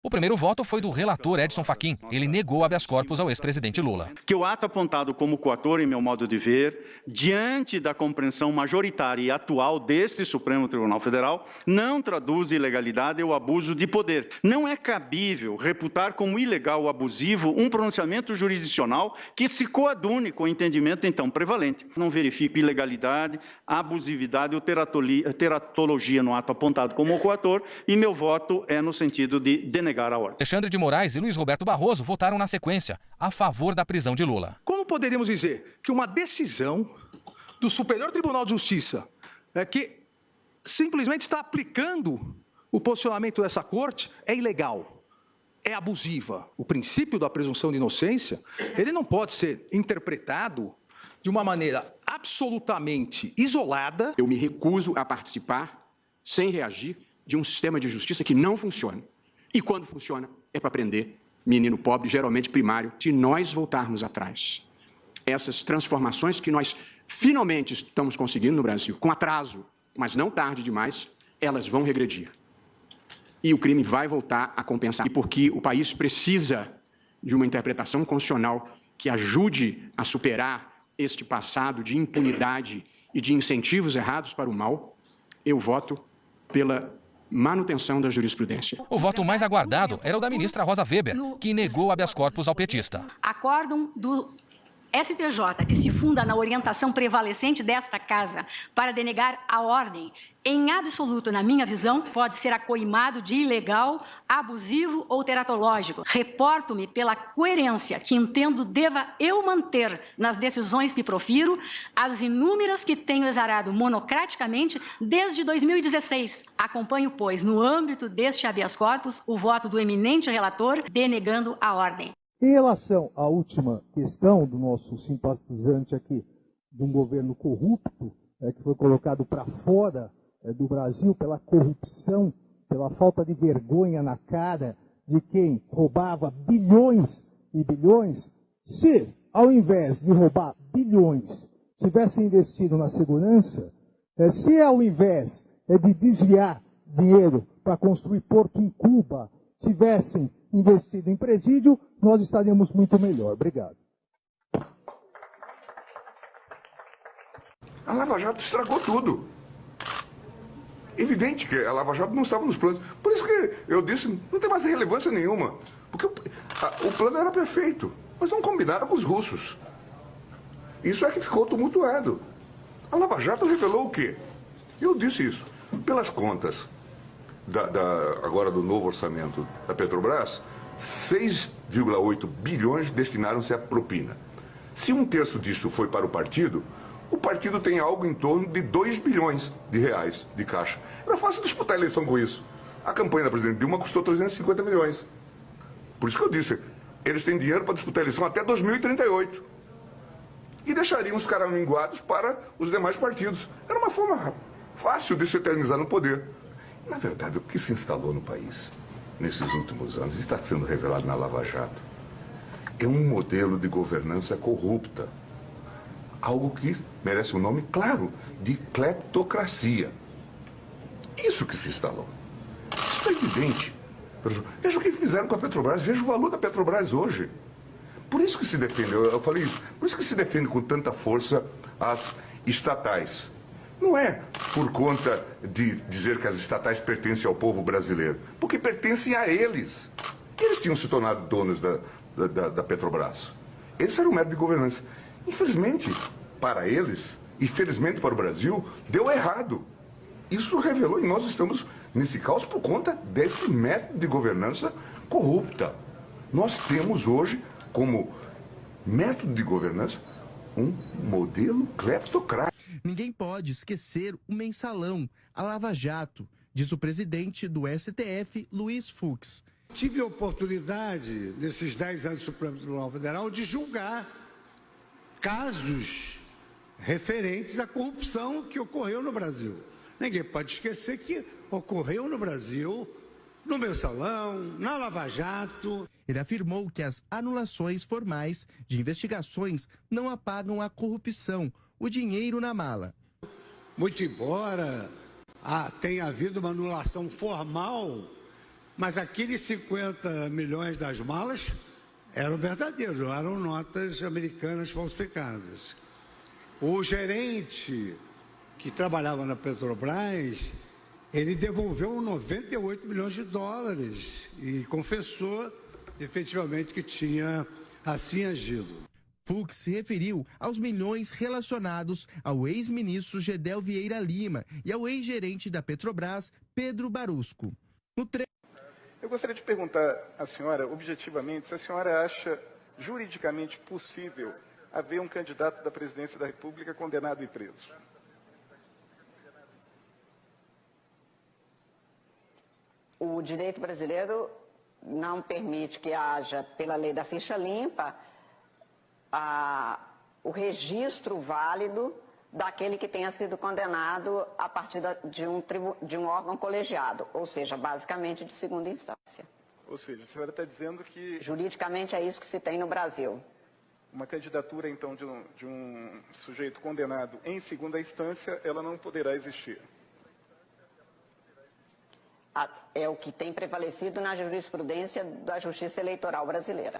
O primeiro voto foi do relator Edson Fachin. Ele negou habeas corpus ao ex-presidente Lula. Que o ato apontado como coator, em meu modo de ver, diante da compreensão majoritária e atual deste Supremo Tribunal Federal, não traduz ilegalidade ou abuso de poder. Não é cabível reputar como ilegal ou abusivo um pronunciamento jurisdicional que se coadune com o entendimento então prevalente. Não verifico ilegalidade, abusividade ou teratologia no ato apontado como coator e meu voto é no sentido de denegar a ordem. Alexandre de Moraes e Luiz Roberto Barroso votaram na sequência a favor da prisão de Lula. Como poderíamos dizer que uma decisão do Superior Tribunal de Justiça que simplesmente está aplicando o posicionamento dessa corte é ilegal, é abusiva? O princípio da presunção de inocência, ele não pode ser interpretado de uma maneira absolutamente isolada. Eu me recuso a participar, sem reagir, de um sistema de justiça que não funciona. E quando funciona, é para prender menino pobre, geralmente primário. Se nós voltarmos atrás, essas transformações que nós finalmente estamos conseguindo no Brasil, com atraso, mas não tarde demais, elas vão regredir. E o crime vai voltar a compensar. E porque o país precisa de uma interpretação constitucional que ajude a superar este passado de impunidade e de incentivos errados para o mal, eu voto pela manutenção da jurisprudência. O voto mais aguardado era o da ministra Rosa Weber, que negou habeas corpus ao petista. Acórdão do STJ, que se funda na orientação prevalecente desta Casa para denegar a ordem, em absoluto, na minha visão, pode ser acoimado de ilegal, abusivo ou teratológico. Reporto-me pela coerência que entendo deva eu manter nas decisões que profiro, as inúmeras que tenho exarado monocraticamente desde 2016. Acompanho, pois, no âmbito deste habeas corpus, o voto do eminente relator denegando a ordem. Em relação à última questão do nosso simpatizante aqui, de um governo corrupto, que foi colocado para fora do Brasil pela corrupção, pela falta de vergonha na cara de quem roubava bilhões e bilhões, se, ao invés de roubar bilhões, tivesse investido na segurança, se ao invés de desviar dinheiro para construir porto em Cuba, tivessem investido em presídio, nós estaríamos muito melhor. Obrigado. A Lava Jato estragou tudo. Evidente que a Lava Jato não estava nos planos. Por isso que eu disse, não tem mais relevância nenhuma. Porque o plano era perfeito, mas não combinaram com os russos. Isso é que ficou tumultuado. A Lava Jato revelou o quê? Eu disse isso. Pelas contas agora do novo orçamento da Petrobras, 6,8 bilhões destinaram-se à propina. Se um terço disso foi para o partido tem algo em torno de 2 bilhões de reais de caixa. Era fácil disputar a eleição com isso. A campanha da presidente Dilma custou 350 milhões. Por isso que eu disse, eles têm dinheiro para disputar a eleição até 2038. E deixariam os caraminguados para os demais partidos. Era uma forma fácil de se eternizar no poder. Na verdade, o que se instalou no país nesses últimos anos, está sendo revelado na Lava Jato, é um modelo de governança corrupta. Algo que merece um nome claro, de cleptocracia. Isso que se instalou. Isso é evidente. Veja o que fizeram com a Petrobras, veja o valor da Petrobras hoje. Por isso que se defende, eu falei isso, por isso que se defende com tanta força as estatais. Não é por conta de dizer que as estatais pertencem ao povo brasileiro, porque pertencem a eles. Eles tinham se tornado donos da Petrobras. Esse era o método de governança. Infelizmente, para eles, e felizmente para o Brasil, deu errado. Isso revelou, e nós estamos nesse caos por conta desse método de governança corrupta. Nós temos hoje, como método de governança, um modelo cleptocrático. Ninguém pode esquecer o mensalão, a Lava Jato, diz o presidente do STF, Luiz Fux. Tive a oportunidade, nesses 10 anos do Supremo Tribunal Federal, de julgar casos referentes à corrupção que ocorreu no Brasil. Ninguém pode esquecer que ocorreu no Brasil, no mensalão, na Lava Jato. Ele afirmou que as anulações formais de investigações não apagam a corrupção, o dinheiro na mala. Muito embora tenha havido uma anulação formal Mas aqueles 50 milhões das malas eram verdadeiros, não eram notas americanas falsificadas. O gerente que trabalhava na Petrobras, ele devolveu 98 milhões de dólares e confessou efetivamente que tinha assim agido. Fux se referiu aos milhões relacionados ao ex-ministro Gedel Vieira Lima e ao ex-gerente da Petrobras, Pedro Barusco. Eu gostaria de perguntar à senhora, objetivamente, se a senhora acha juridicamente possível haver um candidato da presidência da República condenado e preso. O direito brasileiro não permite que haja, pela lei da ficha limpa, o registro válido daquele que tenha sido condenado a partir de um órgão colegiado, ou seja, basicamente de segunda instância. Ou seja, a senhora está dizendo que... Juridicamente é isso que se tem no Brasil. Uma candidatura, então, de um sujeito condenado em segunda instância, ela não poderá existir. É o que tem prevalecido na jurisprudência da Justiça Eleitoral brasileira.